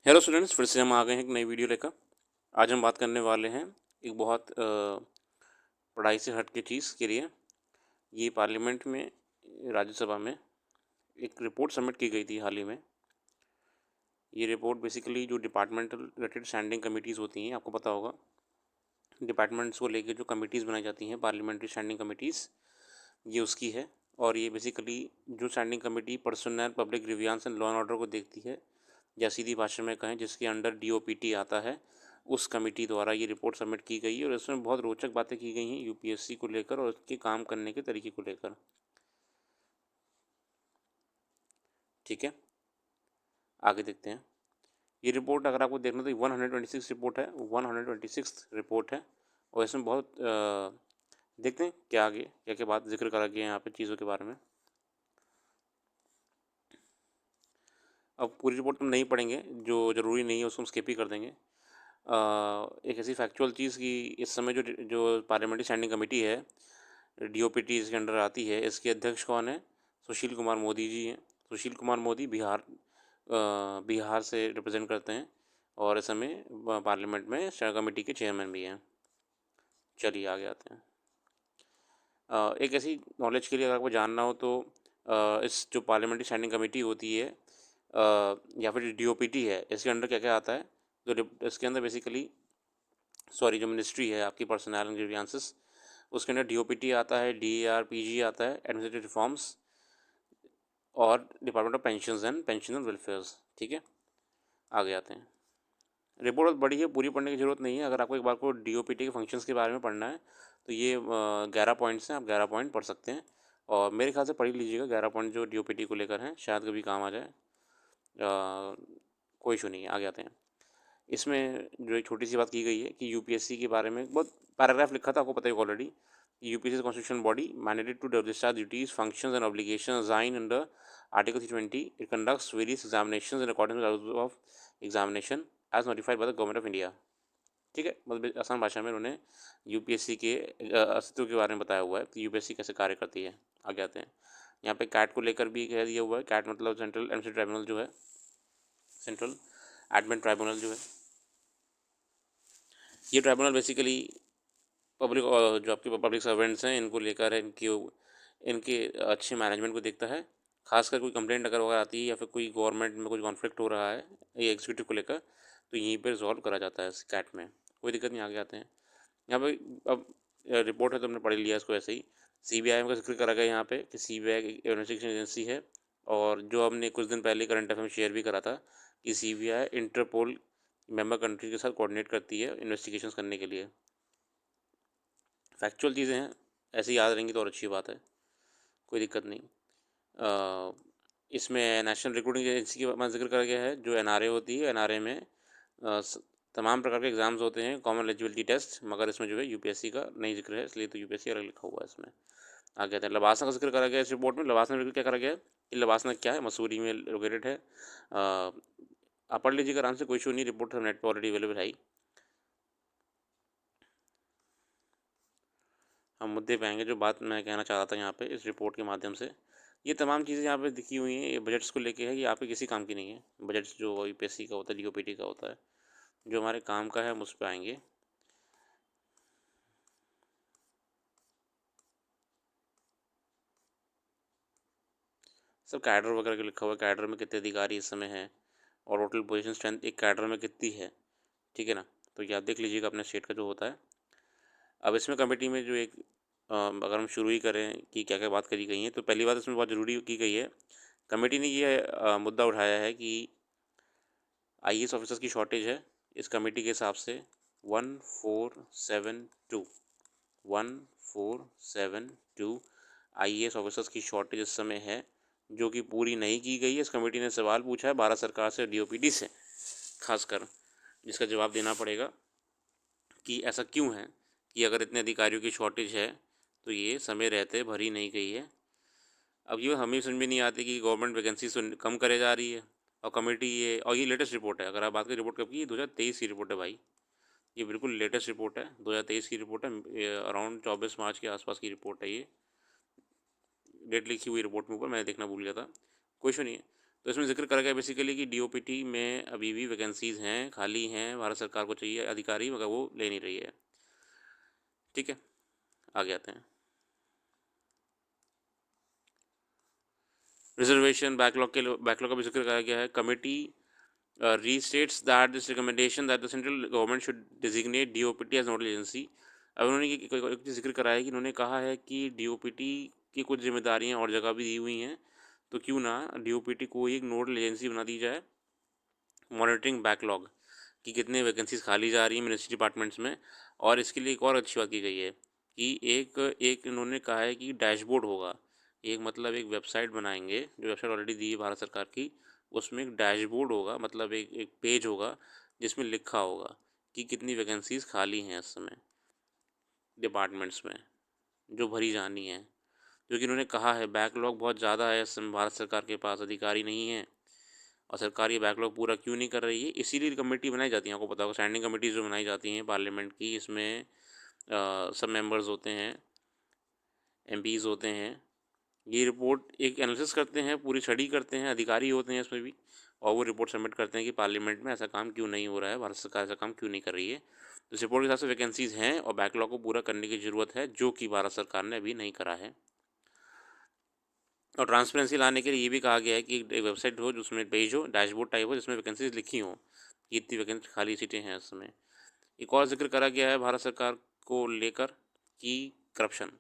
Hello students, फिर से हम आ गए हैं एक नई वीडियो लेकर। आज हम बात करने वाले हैं एक बहुत पढ़ाई से हट के चीज़ के लिए। ये पार्लियामेंट में, राज्यसभा में एक रिपोर्ट सबमिट की गई थी हाल ही में। ये रिपोर्ट बेसिकली जो डिपार्टमेंटल रिलेटेड स्टैंडिंग कमिटीज़ होती हैं, आपको पता होगा डिपार्टमेंट्स को लेकर जो कमिटीज़ बनाई जाती हैं, पार्लियामेंट्री स्टैंडिंग कमिटीज़, ये उसकी है। और ये बेसिकली जो standing committee personnel public grievance and law and order को देखती है, या सीधी भाषा में कहें जिसके अंडर डीओपीटी आता है, उस कमेटी द्वारा ये रिपोर्ट सबमिट की गई है। और इसमें बहुत रोचक बातें की गई हैं यूपीएससी को लेकर और उसके काम करने के तरीके को लेकर। ठीक है, आगे देखते हैं। ये रिपोर्ट अगर आपको देखना तो 126 रिपोर्ट है, 126 रिपोर्ट है। और इसमें बहुत देखते हैं क्या आगे क्या क्या बात जिक्र करा गया है यहाँ पे चीज़ों के बारे में। अब पूरी रिपोर्ट हम नहीं पढ़ेंगे, जो ज़रूरी नहीं है उसको हम स्किप ही कर देंगे। एक ऐसी फैक्चुअल चीज़ कि इस समय जो जो पार्लियामेंट्री स्टैंडिंग कमेटी है, डीओपीटी इसके अंडर आती है, इसके अध्यक्ष कौन है? सुशील कुमार मोदी जी हैं। सुशील कुमार मोदी बिहार से रिप्रेजेंट करते हैं और इस समय पार्लियामेंट में कमेटी के चेयरमैन भी हैं। चलिए आगे आते हैं। एक ऐसी नॉलेज के लिए अगर आपको जानना हो तो इस जो पार्लियामेंट्री स्टैंडिंग कमेटी होती है या फिर डीओपीटी है, इसके अंडर क्या क्या आता है? तो इसके अंदर बेसिकली जो मिनिस्ट्री है आपकी पर्सनल एंड ग्रीवियंसेस, उसके अंदर डीओपीटी आता है, डीएआरपीजी आता है, एडमिनिस्ट्रेटिव रिफॉर्म्स, और department of pension and welfares. ठीक है, आगे आते हैं। रिपोर्ट बहुत बड़ी है, पूरी पढ़ने की ज़रूरत नहीं है। अगर आपको एक बार को डीओपीटी के फंक्शंस के बारे में पढ़ना है तो ये 11 पॉइंट्स हैं, आप 11 पॉइंट पढ़ सकते हैं। और मेरे ख्याल से पढ़ ही लीजिएगा 11 पॉइंट जो डीओपीटी को लेकर हैं, शायद कभी काम आ जाए। कोई इशू नहीं है, आगे आते हैं। इसमें जो एक छोटी सी बात की गई है कि यूपीएससी के बारे में बहुत पैराग्राफ लिखा था, आपको पता है already. UPSC constitution body mandated to discharge duties functions and obligations assigned under article 320। It conducts various examinations in according with rules of examination as notified by the government of India. ठीक है, मतलब आसान भाषा में उन्होंने UPSC के अस्तित्व के बारे में बताया हुआ है कि यूपीएससी कैसे कार्य करती है। आगे आते हैं। यहाँ पे कैट को लेकर भी कह दिया हुआ है। कैट मतलब सेंट्रल एडमिनिस्ट्रेटिव ट्राइब्यूनल जो है, सेंट्रल एडमिन ट्राइब्यूनल जो है, ये ट्राइब्यूनल बेसिकली पब्लिक जो आपके पब्लिक सर्वेंट्स हैं इनको लेकर है, इनके अच्छे मैनेजमेंट को देखता है। खासकर कोई कंप्लेंट अगर वगैरह आती है या फिर कोई गवर्नमेंट में कुछ कॉन्फ्लिक्ट हो रहा है ये एग्जीक्यूटिव को लेकर, तो यहीं पर रिजॉल्व करा जाता है इस कैट में। कोई दिक्कत नहीं, आगे आते हैं। यहाँ पे अब रिपोर्ट है तो हमने पढ़ लिया इसको ऐसे ही। सीबीआई का जिक्र करा गया यहाँ पे कि सीबीआई एक इन्वेस्टिगेशन एजेंसी है। और जो हमने कुछ दिन पहले करंट अफेयर में शेयर भी करा था कि सीबीआई इंटरपोल मेंबर कंट्री के साथ कोऑर्डिनेट करती है इन्वेस्टिगेशंस करने के लिए। फैक्चुअल चीज़ें हैं, ऐसे याद रहेंगी तो और अच्छी बात है, कोई दिक्कत नहीं। इसमें नेशनल रिक्रूटिंग एजेंसी का जिक्र करा गया है। जो एनआरए होती है, एनआरए में तमाम प्रकार के एग्ज़ाम्स होते हैं, कॉमन एलिजिबिलिटी टेस्ट, मगर इसमें जो है यूपीएससी का नहीं जिक्र है, इसलिए तो यूपीएससी अलग लिखा हुआ है इसमें। आगे आता है। लवासा का जिक्र करा गया इस रिपोर्ट में। लवासा में क्या करा गया है कि लवासा क्या है, मसूरी में लोकेटेड है। आप पढ़ लीजिएगा आराम से, कोई इशू नहीं, रिपोर्ट नेट पर ऑलरेडी अवेलेबल है। हम मुद्दे पे आएंगे, जो बात मैं कहना चाह रहा था यहाँ पे इस रिपोर्ट के माध्यम से। ये तमाम चीज़ें यहाँ पे दिखी हुई हैं, ये बजट्स को लेके है, ये यहाँ पे किसी काम की नहीं है। बजट्स जो यूपीएससी का होता है, डीओपीटी का होता है, जो हमारे काम का है हम उस पर आएंगे। सब कैडर वगैरह का लिखा हुआ है, कैडर में कितने अधिकारी इस समय हैं और टोटल पोजीशन स्ट्रेंथ एक कैडर में कितनी है। ठीक है ना, तो ये आप देख लीजिएगा अपने स्टेट का जो होता है। अब इसमें कमेटी में जो एक अगर हम शुरू ही करें कि क्या क्या बात करी गई है, तो पहली बात इसमें बहुत ज़रूरी की गई है, कमेटी ने ये मुद्दा उठाया है कि आईएएस ऑफिसर्स की शॉर्टेज है। इस कमेटी के हिसाब से 1472 1472 आईएएस ऑफिसर्स की शॉर्टेज इस समय है, जो कि पूरी नहीं की गई है। इस कमेटी ने सवाल पूछा है भारत सरकार से, डीओपीटी से खासकर, जिसका जवाब देना पड़ेगा कि ऐसा क्यों है कि अगर इतने अधिकारियों की शॉर्टेज है तो ये समय रहते भरी नहीं गई है। अब ये हमें समझ में नहीं आती कि गवर्नमेंट वैकेंसी कम करे जा रही है और कमेटी ये, और ये लेटेस्ट रिपोर्ट है। अगर आप बात करें रिपोर्ट कब की, 2023 की रिपोर्ट है भाई, ये बिल्कुल लेटेस्ट रिपोर्ट है, 2023 की रिपोर्ट है। अराउंड 24 मार्च के आसपास की रिपोर्ट है ये। डेट लिखी हुई रिपोर्ट में ऊपर, मैंने देखना भूल गया था, कोई इशू नहीं है। तो इसमें ज़िक्र करा गया बेसिकली कि डीओपीटी में अभी भी वैकेंसीज़ हैं, खाली हैं, भारत सरकार को चाहिए अधिकारी, मगर वो ले नहीं रही है। ठीक है, आगे आते हैं। रिजर्वेशन बैकलॉग का भी जिक्र करा गया है। Committee restates that this recommendation that the central government should designate DOPT as nodal agency। अब उन्होंने एक चीज़ जिक्र करा है कि इन्होंने कहा है कि DOPT की कुछ जिम्मेदारियां और जगह भी दी हुई हैं, तो क्यों ना DOPT को एक नोडल एजेंसी बना दी जाए मॉनिटरिंग बैकलॉग कि कितने वैकेंसीज खाली जा रही हैं मिनिस्ट्री डिपार्टमेंट्स में। और इसके लिए एक और अच्छी बात की गई है कि एक एक इन्होंने कहा है कि डैशबोर्ड होगा, एक मतलब एक वेबसाइट बनाएंगे, जो वेबसाइट ऑलरेडी दी है भारत सरकार की, उसमें एक डैशबोर्ड होगा, मतलब एक पेज होगा जिसमें लिखा होगा कि कितनी वैकेंसीज खाली हैं इस समय डिपार्टमेंट्स में जो भरी जानी है। क्योंकि इन्होंने कहा है बैकलॉग बहुत ज़्यादा है इस समय, भारत सरकार के पास अधिकारी नहीं है और सरकार ये बैकलॉग पूरा क्यों नहीं कर रही है, इसीलिए कमेटी बनाई जाती है। आपको पता होगा स्टैंडिंग कमेटीज़ जो बनाई जाती हैं पार्लियामेंट की, इसमें सब मेंबर्स होते हैं, एमपीज़ होते हैं, ये रिपोर्ट एक एनालिसिस करते हैं, पूरी स्टडी करते हैं, अधिकारी होते हैं इसमें भी, और वो रिपोर्ट सबमिट करते हैं कि पार्लियामेंट में ऐसा काम क्यों नहीं हो रहा है, भारत सरकार ऐसा काम क्यों नहीं कर रही है। तो इस रिपोर्ट के हिसाब से वैकेंसीज़ हैं और बैकलॉग को पूरा करने की ज़रूरत है, जो कि भारत सरकार ने अभी नहीं करा है। और ट्रांसपेरेंसी लाने के लिए ये भी कहा गया है कि एक वेबसाइट हो जिसमें पेज हो, डैशबोर्ड टाइप हो, जिसमें वैकेंसीज लिखी हो कि इतनी वैकेंसी खाली सीटें हैं इस समय। एक और जिक्र करा गया है भारत सरकार को लेकर कि करप्शन।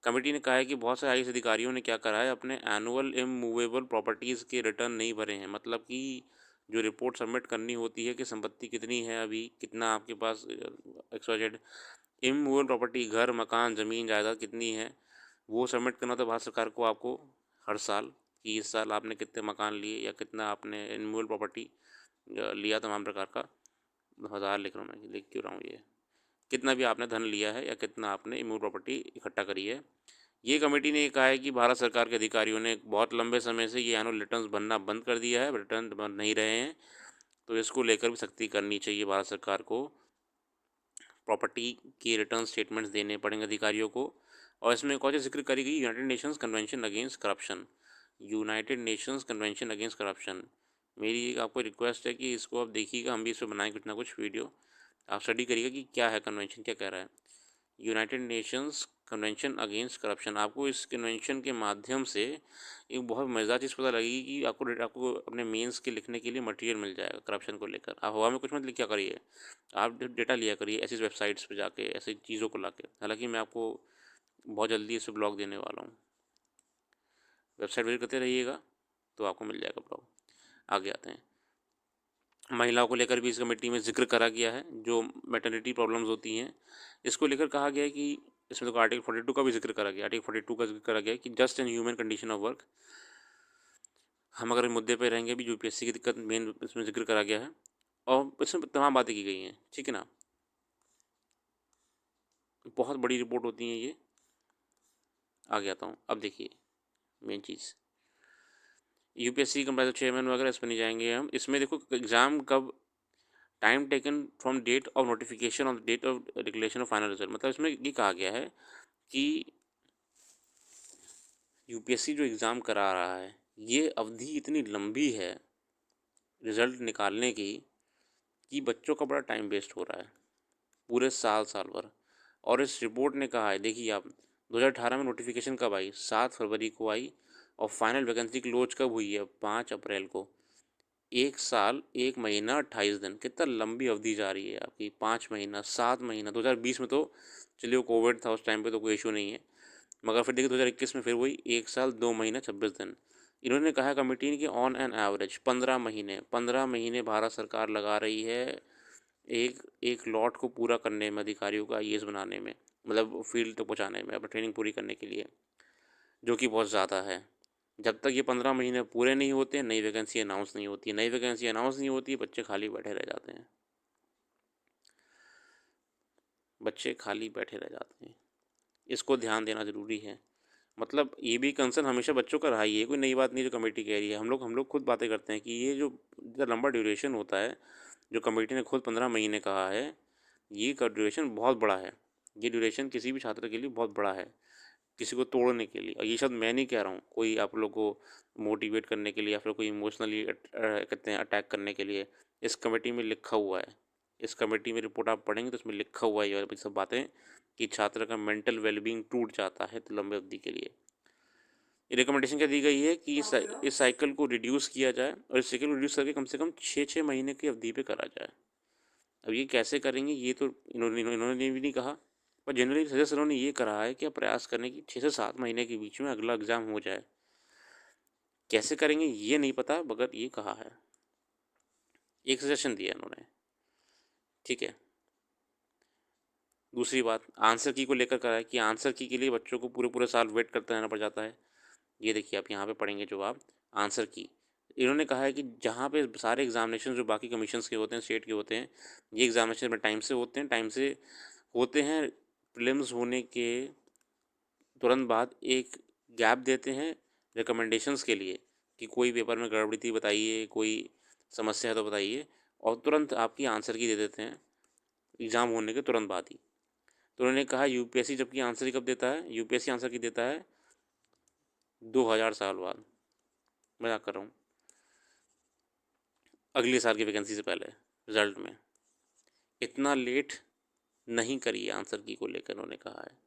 कमेटी ने कहा है कि बहुत से आईएएस अधिकारियों ने क्या करा है, अपने एनुअल इमूवेबल प्रॉपर्टीज़ के रिटर्न नहीं भरे हैं। मतलब कि जो रिपोर्ट सबमिट करनी होती है कि संपत्ति कितनी है, अभी कितना आपके पास XYZ इमूवेबल प्रॉपर्टी, घर मकान ज़मीन जायदाद कितनी है, वो सबमिट करना था भारत सरकार को आपको हर साल कि इस साल आपने कितने मकान लिए या कितना आपने इमूवेबल प्रॉपर्टी लिया, तमाम प्रकार का। हज़ार लिख रहा हूँ मैं, लिख क्यों रहा हूँ, ये कितना भी आपने धन लिया है या कितना आपने इमूवेबल प्रॉपर्टी इकट्ठा करी है। ये कमेटी ने ये कहा है कि भारत सरकार के अधिकारियों ने बहुत लंबे समय से ये एनुअल रिटर्न्स भरना बंद कर दिया है, रिटर्न भर नहीं रहे हैं, तो इसको लेकर भी सख्ती करनी चाहिए भारत सरकार को। प्रॉपर्टी की रिटर्न स्टेटमेंट्स देने पड़ेंगे अधिकारियों को। और इसमें एक और जिक्र करी गई, United Nations convention against corruption. United Nations convention against corruption, मेरी एक आपको रिक्वेस्ट है कि इसको आप देखिएगा, हम भी इस पर बनाएं कुछ ना कुछ वीडियो, आप स्टडी करिएगा कि क्या है कन्वेंशन, क्या कह रहा है United Nations convention against corruption. आपको इस कन्वेंशन के माध्यम से एक बहुत मज़ेदार चीज़ पता लगेगी कि आपको अपने मेंस के लिखने के लिए मटेरियल मिल जाएगा करप्शन को लेकर। आप हवा में कुछ मत लिखा करिए, आप डेटा लिया करिए ऐसी वेबसाइट्स पे जाके, ऐसी चीज़ों को लाके। हालांकि मैं आपको बहुत जल्दी इस ब्लॉग देने वाला हूँ, वेबसाइट विजिट करते रहिएगा तो आपको मिल जाएगा ब्लॉग। आगे आते हैं, महिलाओं को लेकर भी इस कमेटी में जिक्र करा गया है, जो मैटरनिटी प्रॉब्लम्स होती हैं इसको लेकर कहा गया है कि इसमें तो आर्टिकल 42 का भी जिक्र करा गया, आर्टिकल 42 का जिक्र करा गया है कि just and human condition of work. हम अगर मुद्दे पे रहेंगे भी, यूपीएससी की दिक्कत मेन इसमें जिक्र करा गया है और इसमें तमाम बातें की गई हैं, ठीक है ना। बहुत बड़ी रिपोर्ट होती है ये। आगे आता हूँ, अब देखिए मेन चीज़, यूपीएससी कंप्रेसर चेयरमैन वगैरह इस पर नहीं जाएंगे हम। इसमें देखो एग्ज़ाम कब, time taken from date of notification of date of declaration of final result. मतलब इसमें ये कहा गया है कि यूपीएससी जो एग्ज़ाम करा रहा है, ये अवधि इतनी लंबी है रिज़ल्ट निकालने की कि बच्चों का बड़ा टाइम वेस्ट हो रहा है पूरे साल भर। और इस रिपोर्ट ने कहा है, देखिए आप, 2018 में नोटिफिकेशन कब आई, 7 फरवरी को आई, और फाइनल वैकेंसी क्लोज कब हुई है, 5 अप्रैल को। 1 साल 1 महीना 28 दिन, कितना लंबी अवधि जा रही है आपकी, 5 महीना 7 महीना। 2020 में तो चलिए वो कोविड था, उस टाइम पे तो कोई इशू नहीं है, मगर फिर देखिए 2021 में फिर वही 1 साल 2 महीना 26 दिन। इन्होंने कहा कमेटी ने कि ऑन एन एवरेज 15 महीने भारत सरकार लगा रही है एक एक लॉट को पूरा करने में, अधिकारियों का आईएएस बनाने में, मतलब फील्ड तक पहुँचाने में, अपनी ट्रेनिंग पूरी करने के लिए, जो कि बहुत ज़्यादा है। जब तक ये 15 महीने पूरे नहीं होते, नई वैकेंसी अनाउंस नहीं होती, नई वैकेंसी अनाउंस नहीं होती, बच्चे खाली बैठे रह जाते हैं, बच्चे खाली बैठे रह जाते हैं। इसको ध्यान देना ज़रूरी है। मतलब ये भी कंसर्न हमेशा बच्चों का रहा ही है, कोई नई बात नहीं जो कमेटी कह रही है। हम लोग खुद बातें करते हैं कि ये जो इतना लंबा ड्यूरेशन होता है, जो कमेटी ने खुद 15 महीने कहा है, ये का ड्यूरेशन बहुत बड़ा है। ये ड्यूरेशन किसी भी छात्र के लिए बहुत बड़ा है। किसी को तोड़ने के लिए। और ये शब्द मैं नहीं कह रहा हूँ, कोई आप लोग को मोटिवेट करने के लिए या फिर कोई इमोशनली कहते हैं अटैक करने के लिए। इस कमेटी में लिखा हुआ है, इस कमेटी में रिपोर्ट आप पढ़ेंगे तो उसमें लिखा हुआ है ये सब बातें कि छात्र का मेंटल वेलबींग टूट जाता है तो लंबे अवधि के लिए। रिकमेंडेशन क्या दी गई है कि इस साइकिल को रिड्यूस किया जाए और इस साइकिल को रिड्यूस करके कम से कम 6 महीने की अवधि पे करा जाए। अब ये कैसे करेंगे ये तो इन्होंने भी नहीं कहा, पर जनरली सजेस्ट ने ये करा है कि आप प्रयास करने की 6 से 7 महीने के बीच में अगला एग्ज़ाम हो जाए। कैसे करेंगे ये नहीं पता, मगर ये कहा है, एक सजेशन दिया इन्होंने। ठीक है, दूसरी बात आंसर की को लेकर करा है कि आंसर की के लिए बच्चों को पूरे पूरे साल वेट करते रहना पड़ जाता है। ये देखिए आप यहाँ पे पढ़ेंगे जवाब आंसर की। इन्होंने कहा है कि जहाँ पे सारे एग्जामिनेशन जो बाकी कमीशंस के होते हैं, स्टेट के होते हैं, ये एग्जामिनेशन में टाइम से होते हैं। प्रीलिम्स होने के तुरंत बाद एक गैप देते हैं रिकमेंडेशंस के लिए कि कोई पेपर में गड़बड़ी थी बताइए, कोई समस्या है तो बताइए, और तुरंत आपकी आंसर की दे देते हैं एग्ज़ाम होने के तुरंत बाद ही। तो उन्होंने कहा यूपीएससी जबकि आंसर की कब देता है, यूपीएससी आंसर की देता है 2000 साल बाद। मजाक कर रहा हूँ, अगले साल की वैकेंसी से पहले रिजल्ट में। इतना लेट नहीं करिए आंसर की को लेकर, उन्होंने कहा है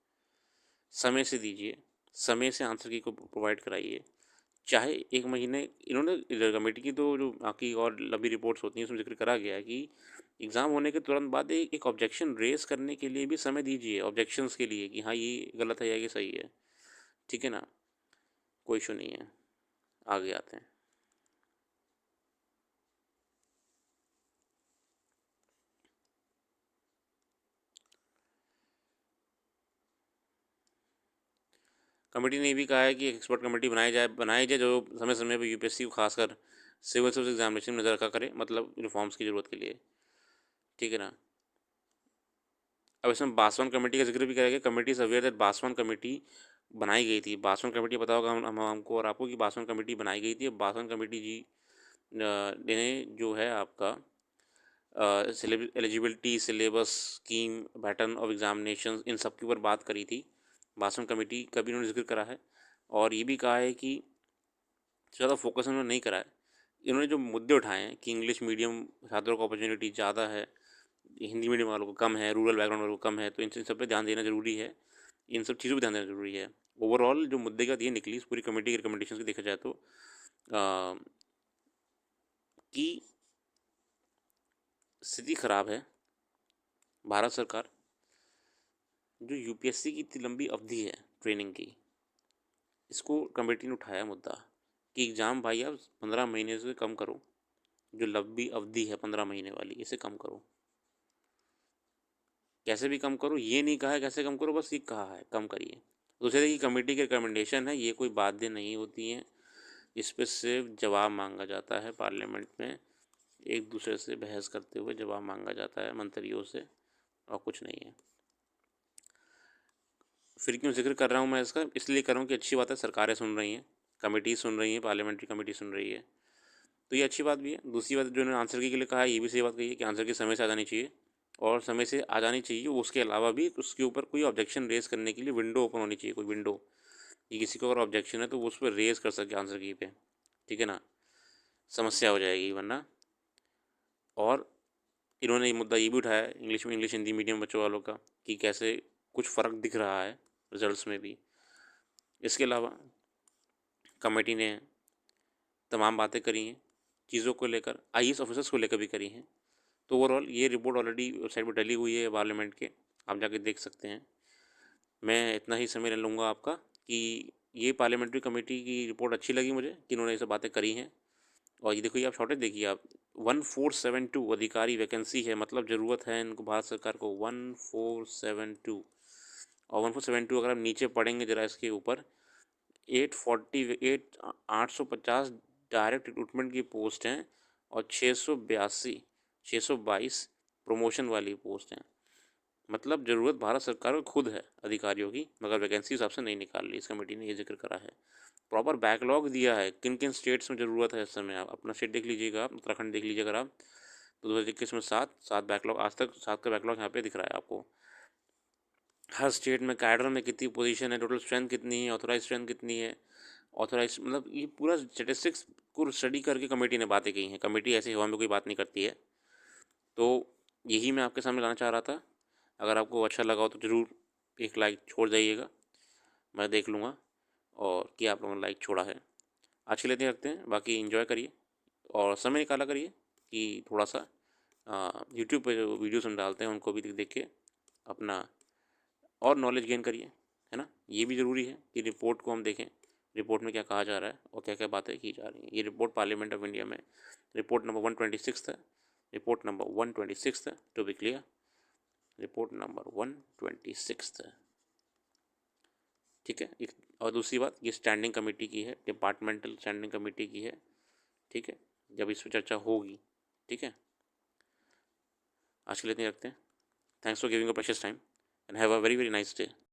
समय से दीजिए, समय से आंसर की को प्रोवाइड कराइए, चाहे 1 महीने। इन्होंने कमेटी की तो जो बाकी और लंबी रिपोर्ट्स होती हैं उसमें जिक्र करा गया है कि एग्ज़ाम होने के तुरंत बाद एक ऑब्जेक्शन रेस करने के लिए भी समय दीजिए, ऑब्जेक्शंस के लिए कि हाँ ये गलत है या ये सही है। ठीक है ना, कोई इशू नहीं है, आगे आते हैं। कमेटी ने भी कहा है कि एक्सपर्ट कमेटी बनाई जाए जो समय समय पर यूपीएससी को खासकर सिविल सर्विस एग्जामिनेशन में नज़र रखा करे, मतलब रिफॉर्म्स की ज़रूरत के लिए। ठीक है ना, अब इसमें बासवान कमेटी का जिक्र भी करा गया। Committee is aware that Baswan committee बनाई गई थी। बासवान कमेटी पता होगा हमको और आपको कि बासवान कमेटी बनाई गई थी। बासवान कमेटी जी ने जो है आपका eligibility, syllabus, scheme, pattern of examination, इन सब के ऊपर बात करी थी। बासवान कमेटी का भी इन्होंने जिक्र करा है और ये भी कहा है कि ज़्यादा फोकस उन्होंने नहीं करा है। इन्होंने जो मुद्दे उठाए हैं कि इंग्लिश मीडियम छात्रों को अपॉर्चुनिटी ज़्यादा है, हिंदी मीडियम वालों को कम है, रूरल बैकग्राउंड वालों को कम है, तो इन सब पे ध्यान देना ज़रूरी है, इन सब चीज़ों पर ध्यान देना ज़रूरी है। ओवरऑल जो मुद्दे का ये निकली इस पूरी कमेटी की रिकमेंडेशन को देखा जाए तो कि स्थिति ख़राब है। भारत सरकार जो यूपीएससी की इतनी लंबी अवधि है ट्रेनिंग की, इसको कमेटी ने उठाया मुद्दा कि एग्ज़ाम भाई आप 15 महीने से कम करो, जो लंबी अवधि है 15 महीने वाली इसे कम करो। कैसे भी कम करो, ये नहीं कहा है कैसे कम करो, बस ये कहा है कम करिए। दूसरे की कमेटी की रिकमेंडेशन है, ये कोई बातें नहीं होती हैं, इस पर सिर्फ जवाब मांगा जाता है पार्लियामेंट में, एक दूसरे से बहस करते हुए जवाब मांगा जाता है मंत्रियों से, और कुछ नहीं है। फिर क्यों जिक्र कर रहा हूँ मैं इसका, इसलिए कर रहा हूँ कि अच्छी बात है सरकारें सुन रही हैं, कमेटी सुन रही हैं, पार्लियामेंट्री कमेटी सुन रही है, तो ये अच्छी बात भी है। दूसरी बात जो उन्होंने आंसर की के लिए कहा है, ये भी सही बात कही है कि आंसर की समय से आ जानी चाहिए, और समय से आ जानी चाहिए उसके अलावा भी उसके ऊपर कोई ऑब्जेक्शन रेज़ करने के लिए विंडो ओपन होनी चाहिए, कोई विंडो कि किसी को अगर ऑब्जेक्शन है तो वो उस पर रेज़ कर सके आंसर की पे। ठीक है ना, समस्या हो जाएगी वरना। और इन्होंने ये मुद्दा ये भी उठाया इंग्लिश हिंदी मीडियम बच्चों वालों का कि कैसे कुछ फ़र्क दिख रहा है रिजल्ट्स में भी। इसके अलावा कमेटी ने तमाम बातें करी हैं चीज़ों को लेकर, आईएएस ऑफिसर्स को लेकर भी करी हैं। तो ओवरऑल ये रिपोर्ट ऑलरेडी वेबसाइट पर डली हुई है पार्लियामेंट के, आप जाके देख सकते हैं। मैं इतना ही समय ले लूँगा आपका कि ये पार्लियामेंट्री कमेटी की रिपोर्ट अच्छी लगी मुझे कि इन्होंने ये सब बातें करी हैं। और ये देखो, ये आप शॉर्टेज देखिए आप, 1472 अधिकारी वैकेंसी है, मतलब ज़रूरत है इनको भारत सरकार को 1472। और 1472 अगर आप नीचे पढ़ेंगे ज़रा इसके ऊपर, 850 डायरेक्ट रिक्रूटमेंट की पोस्ट हैं और 622 प्रमोशन वाली पोस्ट हैं। मतलब ज़रूरत भारत सरकार को खुद है अधिकारियों की, मगर वैकेंसी हिसाब से नहीं निकाल ली। इस कमेटी ने ये जिक्र करा है, प्रॉपर बैकलॉग दिया है किन किन स्टेट्स में ज़रूरत है इस समय। आप अपना स्टेट देख लीजिएगा, आप उत्तराखंड देख लीजिएगा अगर आप, तो 2021 में 7 बैकलॉग, आज तक 7 का बैकलॉग यहाँ पे दिख रहा है आपको। हर स्टेट में कैडर में कितनी पोजीशन है, टोटल स्ट्रेंथ कितनी है, ऑथोराइज स्ट्रेंथ कितनी है, ऑथोराइज मतलब ये पूरा स्टेटिस्टिक्स को स्टडी करके कमेटी ने बातें की हैं। कमेटी ऐसे हवा में कोई बात नहीं करती है। तो यही मैं आपके सामने लाना चाह रहा था। अगर आपको अच्छा लगा हो तो ज़रूर एक लाइक छोड़ जाइएगा, मैं देख लूँगा और कि आप लोगों ने लाइक छोड़ा है। आज के लिए इतने रखते हैं, बाकी एंजॉय करिए और समय निकाला करिए कि थोड़ा सा यूट्यूब पे जो वीडियोस हम डालते हैं उनको भी देख देख के अपना और नॉलेज गेन करिए, है ना। ये भी ज़रूरी है कि रिपोर्ट को हम देखें, रिपोर्ट में क्या कहा जा रहा है और क्या क्या बातें की जा रही हैं। ये रिपोर्ट पार्लियामेंट ऑफ इंडिया में रिपोर्ट नंबर 126 है, रिपोर्ट नंबर 126 है, to be clear, report number 126 है, ठीक है। और दूसरी बात, ये स्टैंडिंग कमेटी की है, डिपार्टमेंटल स्टैंडिंग कमेटी की है, ठीक है, जब इस पर चर्चा होगी, ठीक है। आज के लिए इतनी रखते हैं। Thanks for giving a precious time and have a very very nice day.